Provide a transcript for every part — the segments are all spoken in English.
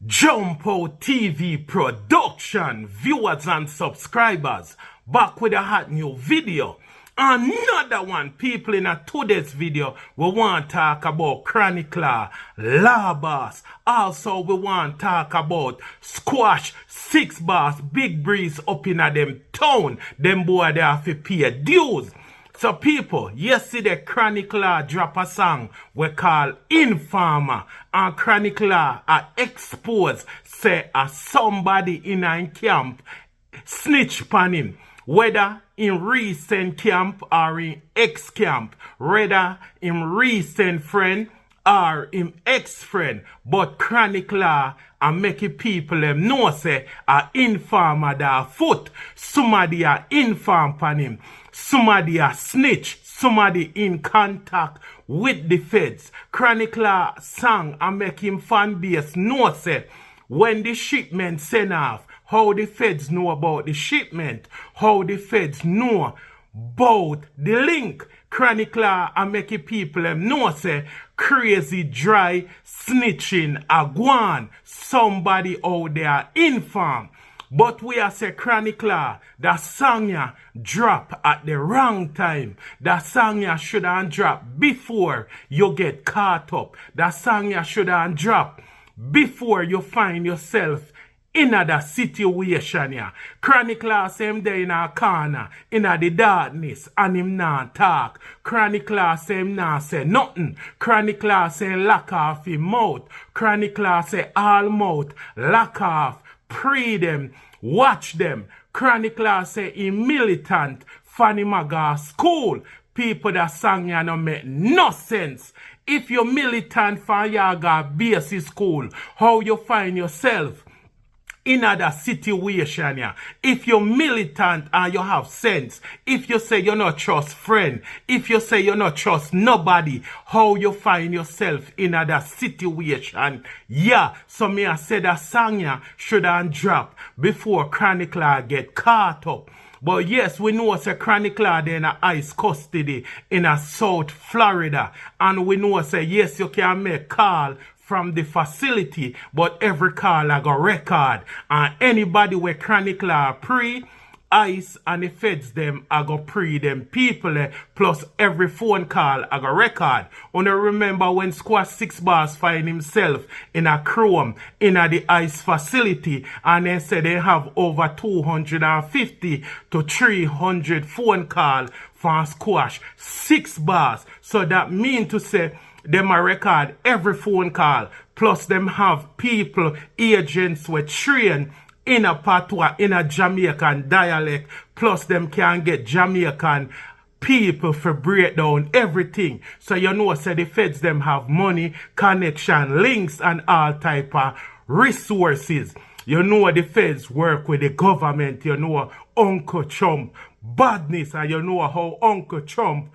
Jump Out TV production, viewers and subscribers, back with a hot new video. Another one, people, in a today's video, we want to talk about Chronicler, Boss. Also, we want to talk about Squash, 6ixBoss, Big Breeze up in a them town. Them boy they have to pay dues. So people, yesterday Chronicler drop a song we call Informer. And Chronicler Exp0se say somebody in a camp snitch upon him. Whether in recent camp or in ex-camp. Whether in recent friend or in ex-friend. But Chronicler and making people them know say a informer that foot. Somebody a inform upon him. Somebody a snitch. Somebody in contact with the feds. Chronicler song and make him fan base know say when the shipment send off, how the feds know about the shipment, how the feds know about the link. Chronicler and making people them know say crazy dry snitching a gwan. Somebody out there inform. But we are say Chronicler, that song ya drop at the wrong time. That song ya should have dropped before you get caught up. That song ya should have dropped before you find yourself in a situation ya. Chronicler say him there in a corner, in a the darkness, and him not talk. Chronicler say him not say nothing. Chronicler say lock off him mouth. Chronicler say all mouth lock off. Pray them, watch them. Chronicler say in militant, Fanny Maga school. People that sang ya no make no sense. If you're militant for Yaga basic school, how you find yourself in other situation, yeah. If you're militant and you have sense, if you say you're not trust friend, if you say you're not trust nobody, how you find yourself in other situation, yeah. So me I said that song yeah, should have dropped before Chronicler get caught up. But yes, we know it's a Chronicler in a ICE custody in a South Florida. And we know say yes, you can make call from the facility, but every call I got record. And anybody with Chronicler ICE and the feds them I go pre them people plus every phone call I got record. Wanna remember when Squash 6ixBoss find himself in a Chrome in the ICE facility and they said they have over 250 to 300 phone call for Squash 6ixBoss. So that mean to say them a record every phone call. Plus them have people, agents with train in a patois, in a Jamaican dialect. Plus them can get Jamaican people for break down everything. So you know say the feds them have money, connection, links and all type of resources. You know the feds work with the government. You know Uncle Trump badness and you know how Uncle Trump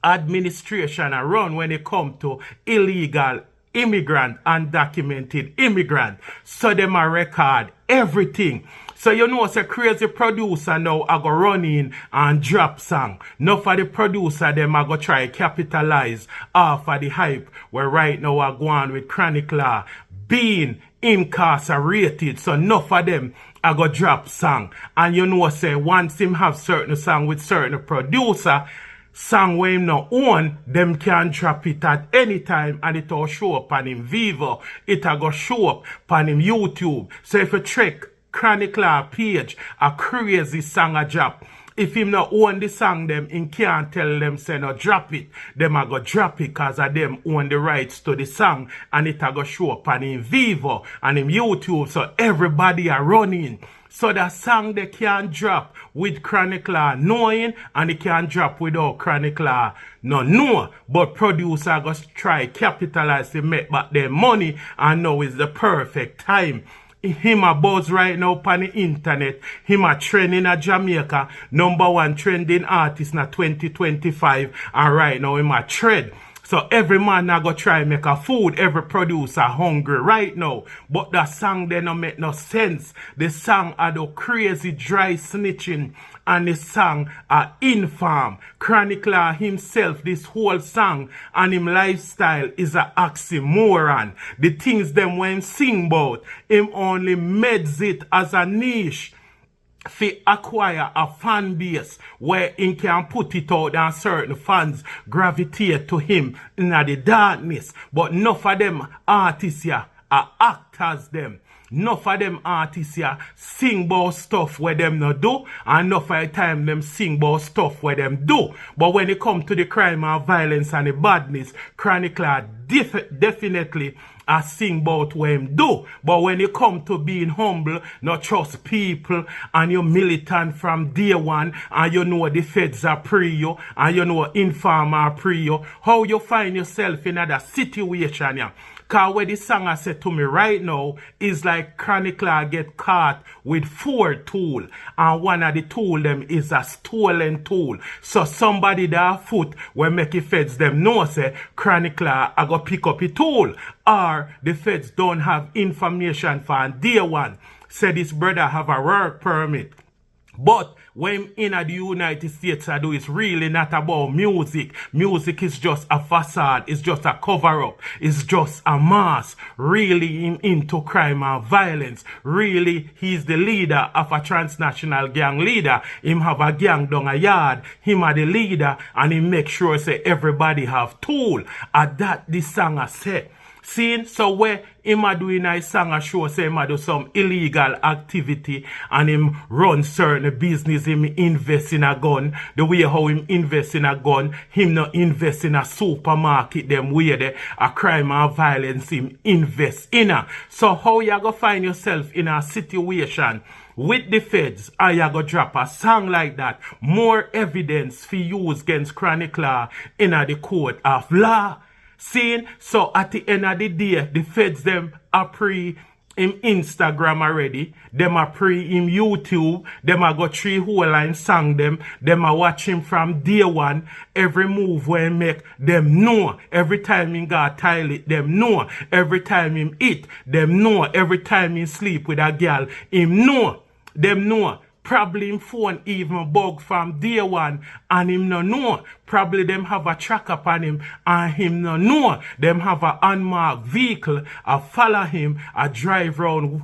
administration are run when it come to illegal immigrant, undocumented immigrant. So them a record everything. So you know, it's a crazy producer now I go run in and drop song. Now for the producer, them I go try capitalize off of the hype where right now I go on with Chronicler being incarcerated. So enough of them I go drop song. And you know, say once him have certain song with certain producer, song where him not own, them can drop it at any time and it will show up on him Vivo. It will go show up on him YouTube. So if you check Chronicler page, a crazy song a drop. If him not own the song, them him can't tell them say no drop it. Them a go drop it cause of them own the rights to the song and it a go show up on him Vivo and him YouTube. So everybody are running. So that song they can drop with Chronicler knowing and they can drop without Chronicler no know. But producer go try capitalize to make back their money and now is the perfect time. Him a buzz right now on the internet. Him a trend in a Jamaica. #1 trending artist in 2025. And right now him a trend. So every man now go try make a food, every producer hungry right now. But the song they don't make no sense. The song are the crazy dry snitching and the song are infam. Chronicler himself, this whole song and him lifestyle is a oxymoron. The things them when sing about, him only meds it as a niche fi acquire a fan base where he can put it out and certain fans gravitate to him in the darkness. But enough of them artists here are actors them. Enough of them artists here sing about stuff where them not do, and enough of the time them sing about stuff where them do. But when it come to the crime and violence and the badness, Chronicler definitely I sing about what him do. But when you come to being humble, not trust people, and you're militant from day one, and you know the feds are pre you, and you know informer are pre you, how you find yourself in that situation, yeah? Cause what the song I said to me right now is like Chronicler get caught with 4 tools, and one of the tool them is a stolen tool. So somebody that foot will make the feds them know say Chronicler I go pick up a tool, or the feds don't have information for day one. Say this brother have a work permit. But when in the United States I do, it's really not about music. Music is just a facade. It's just a cover-up. It's just a mask. Really into crime and violence. Really, he's the leader of a transnational gang leader. Him have a gang down a yard. Him are the leader, and he make sure say everybody have tool. And that this song I say. See, so where him a doing a song a show say him a do some illegal activity and him run certain business, him invest in a gun. The way how him invest in a gun, him not invest in a supermarket them way there, a crime and violence him invest in a. So how you go find yourself in a situation with the feds and you go drop a song like that? More evidence for use against Chronicler in the court of law. Seeing, so at the end of the day, the feds them are pre him Instagram already, them are pre him YouTube, them are got 3 whole line song them are watch him from day one, every move when he make, them know, every time he got toilet, them know, every time him eat, them know, every time he sleep with a girl, him know, them know. Probably him phone even bug from day one and him no know. Probably them have a track up on him and him no know. Them have a unmarked vehicle, a follow him, a drive round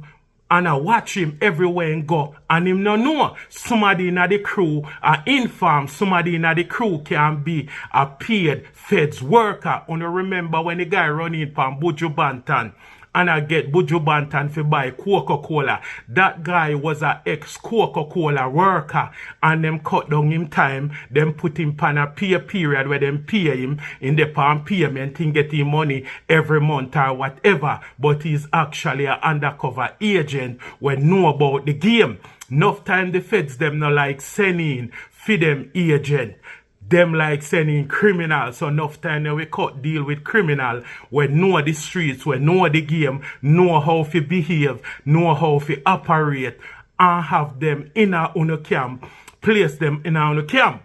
and I watch him everywhere and go and him no know. Somebody in the crew a inform, somebody in the crew can be a paid feds worker. And you remember when the guy run in from Buju Banton and I get Buju Banton to buy Coca-Cola. That guy was a ex-Coca-Cola worker. And them cut down him time. Them put him on a pay period where them pay him in the palm payment and get him money every month or whatever. But he's actually an undercover agent when know about the game. Enough time the feds them not like sending for them agent. Them like sending criminals, so enough time that we cut deal with criminal, we know the streets, we know the game, know how to behave, know how to operate, and have them in our camp, place them in our camp.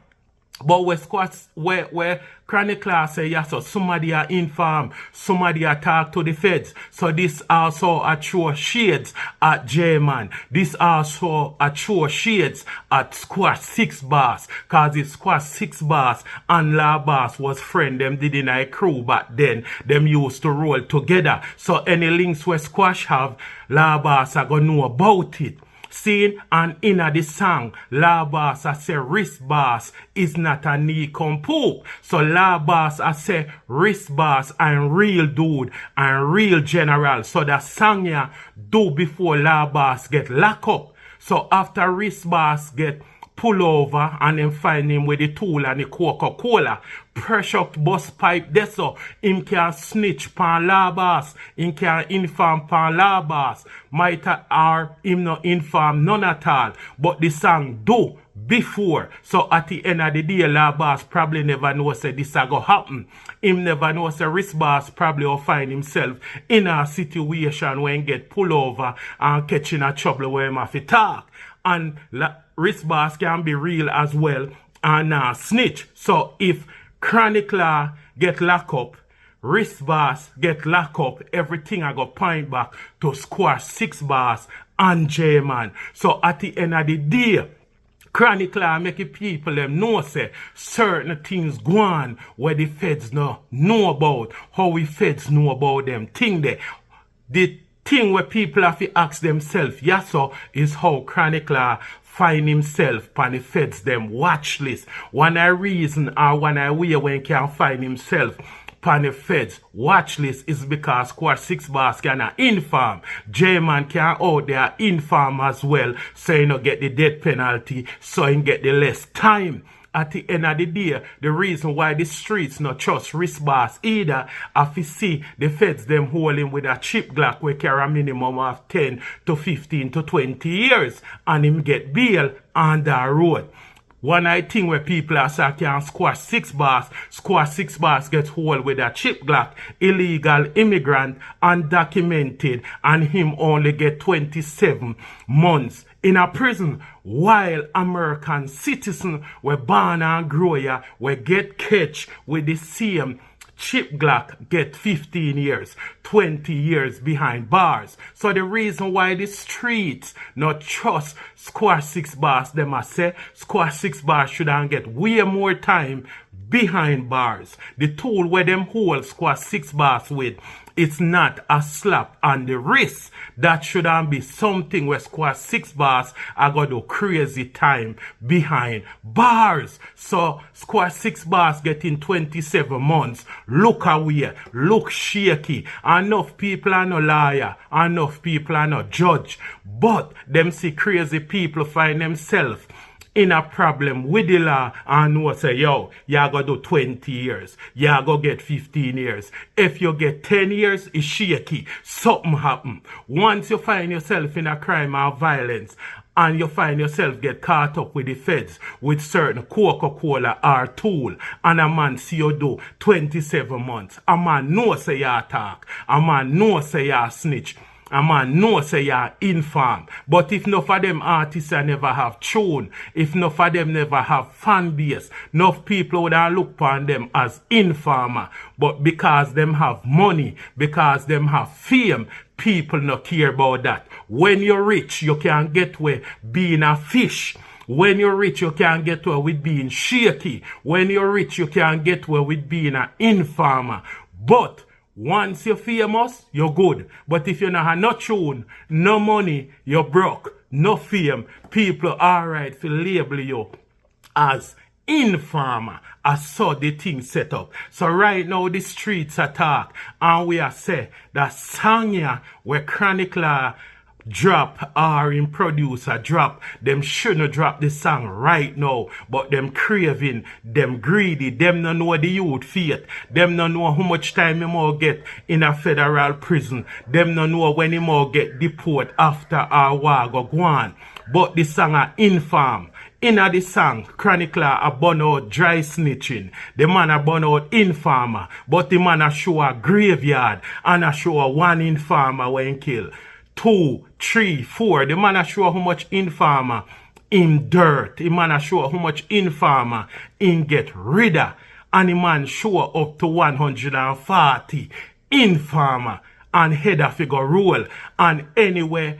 But where Chronicler say, yeah, so somebody are informed, somebody are talk to the feds. So this also a true shades at J-Man. This also a true shades at 6ixBoss. Cause if 6ixBoss and La Boss was friend, them did in a crew back then. Them used to roll together. So any links where Squash have, La Boss are gonna know about it. Seeing and in the song, La Boss I say wrist boss is not a knee compoop. So La Boss I say wrist boss and real dude and real general. So the song ya do before La Boss get locked up. So after wrist boss get pull over and then find him with the tool and the Coca-Cola. Pressure up bus pipe there so him can snitch pan La Boss. Him can inform pan La Boss. Might or him no inform none at all. But the song do before. So at the end of the day, La Boss probably never know say this a go happen. Him never know say wrist boss probably will find himself in a situation when he get pull over and catching a trouble where him have to talk. And wrist boss can be real as well and snitch. So if Chronicler get locked up. 6ixBoss get locked up. Everything I got point back to squash 6ixBoss and J-Man. So at the end of the day, Chronicler make people them know say certain things go on where the feds know about. How we feds know about them thing there. The thing where people have to ask themselves, yes, so is how Chronicler find himself on the feds them watch list. One a reason or one a way when he can find himself on the feds watch list is because Squad 6ixBoss can inform. J-Man can out there inform as well, so you know get the death penalty, so you get the less time. At the end of the day, the reason why the streets not trust 6ixBoss either, if you see the feds them hold him with a chip Glock we carry a minimum of 10 to 15 to 20 years and him get bail on the road. One I think where people are saying can squash 6ixBoss gets hold with a chip Glock, illegal immigrant, undocumented, and him only get 27 months in a prison, while American citizen were born and grow here, we get catch with the same chip Glock get 15 years, 20 years behind bars. So the reason why the streets not trust Squash 6ixBoss, them I say Squash 6ixBoss should get way more time behind bars. The tool where them hold Squash 6ixBoss with, it's not a slap on the wrist. That shouldn't be something where Squash 6ixBoss are going to do crazy time behind bars. So Squash 6ixBoss getting 27 months. Look away, look shaky. Enough people are no liar, enough people are no judge. But them see crazy people find themselves in a problem with the law and know say, yo, you go do 20 years. You go get 15 years. If you get 10 years, it's shaky. Something happen. Once you find yourself in a crime or violence and you find yourself get caught up with the feds with certain Coca-Cola or tool and a man see you do 27 months. A man know say you attack. A man know say you snitch. A man know say you're inform. But if enough of them artists never have tune, if enough of them never have fan base, enough people would look upon them as informer. But because them have money, because them have fame, people not care about that. When you're rich, you can get away being a fish. When you're rich, you can get away with being shaky. When you're rich, you can get away with being an informer. But once you're famous, you're good. But if you don't have no tune, no money, you're broke, no fame, people alright to label you as informer. I saw the thing set up. So right now the streets attack and we are say that song here where Chronicler drop or in producer drop, them shouldn't drop the song right now, but them craving, them greedy, them don't know the youth fate, them don't know how much time him more get in a federal prison, them don't know when him more get deported after our war go on. But the song are inform. Inna the song, Chronicler a burn out dry snitching. The man a burn out informer, but the man a show a graveyard and a show a one informer when kill. 2, 3, 4. The man a show how much informer in dirt. The man a show how much informer in get rid of. And the man show up to 140 informer and header figure roll. And anyway,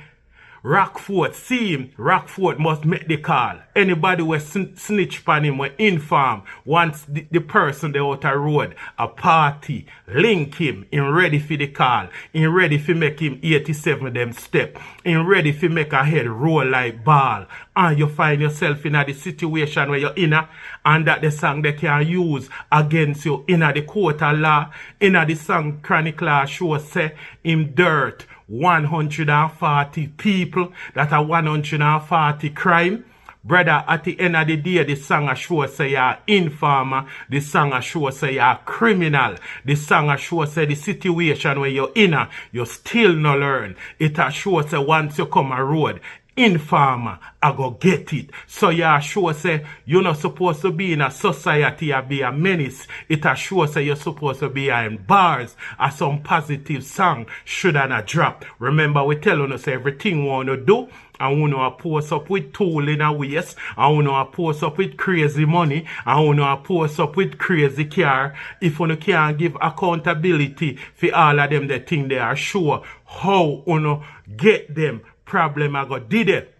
Rockford see him, Rockford must make the call. Anybody will snitch on him, will inform. Once the person they out the road, a party, link him, in ready for the call, in ready for make him 87 them step, in ready for make a head roll like ball. And you find yourself in a situation where you're in a, and that the song they can use against you in the court of law. In the song Chronicler show say him dirt 140 people, that are 140 crime. Brother, at the end of the day, the song show say you're informer, the song show say you're criminal, the song show say the situation where you're in, you still no learn. It show say once you come a road, informer, I go get it. So you sure say you're not supposed to be in a society or be a menace. It sure say you're supposed to be in bars or some positive song should not drop. Remember we tell us everything we want to do and uno a post up with tool in a waist, and uno a post up with crazy money, and uno a post up with crazy car. If uno can't give accountability for all of them, they think they are sure how uno get them problem I got did it.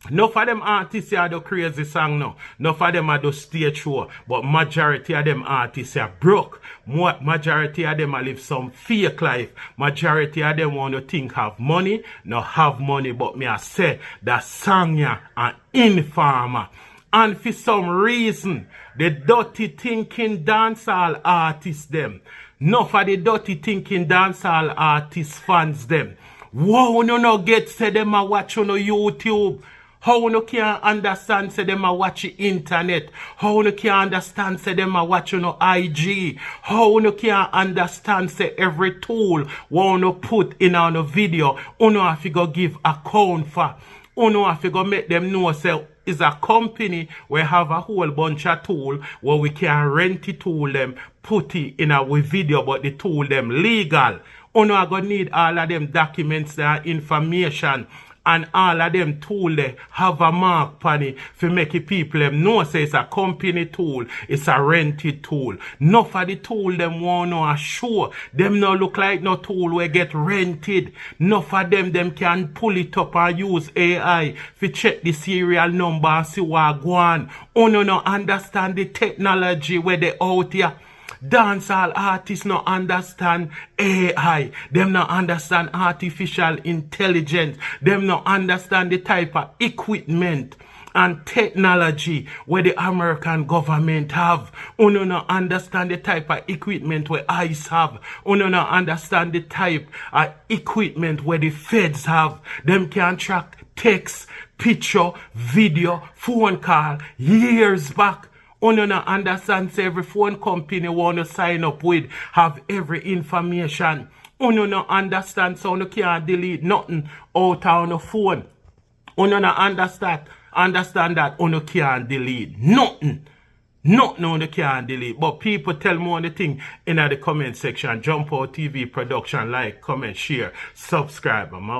Enough of them artists are the crazy song now. Enough of them are the stage show. But majority of them artists are broke. Majority of them are live some fake life. Majority of them want to think have money. No have money. But me I say that song ya an informer. And for some reason, the dirty thinking dancehall artists them. Enough of the dirty thinking dancehall artists fans them. Wow, no get say them a watch on YouTube. How no can understand say them a watch the internet? How no can understand say them a watch on IG? How no can understand say every tool wanna put in on a video, uno have to go give account for. Uno have to go make them know say is a company where have a whole bunch of tool where we can rent the tool them, put it in our video, but the tool them legal. Uno are gonna need all of them documents, that information. And all of them tool they have a mark on it for make it people them know say it's a company tool, it's a rented tool. Enough of the tool them want to assure. Them no look like no tool we get rented. Enough of them can pull it up and use AI to check the serial number and see what go on. Uno no understand the technology where they out here. Dancehall artists no understand AI. Them no understand artificial intelligence. Them no understand the type of equipment and technology where the American government have. Uno no understand the type of equipment where ICE have. Uno no understand the type of equipment where the feds have. Them can track text, picture, video, phone call years back. Uno no understand say every phone company want to sign up with have every information. Uno no understand so uno can't delete nothing out on the phone. Uno no understand that uno can't delete nothing. Nothing uno can't delete. But people tell me on the thing in the comment section. Jump Out TV production, like, comment, share, subscribe. I'm out.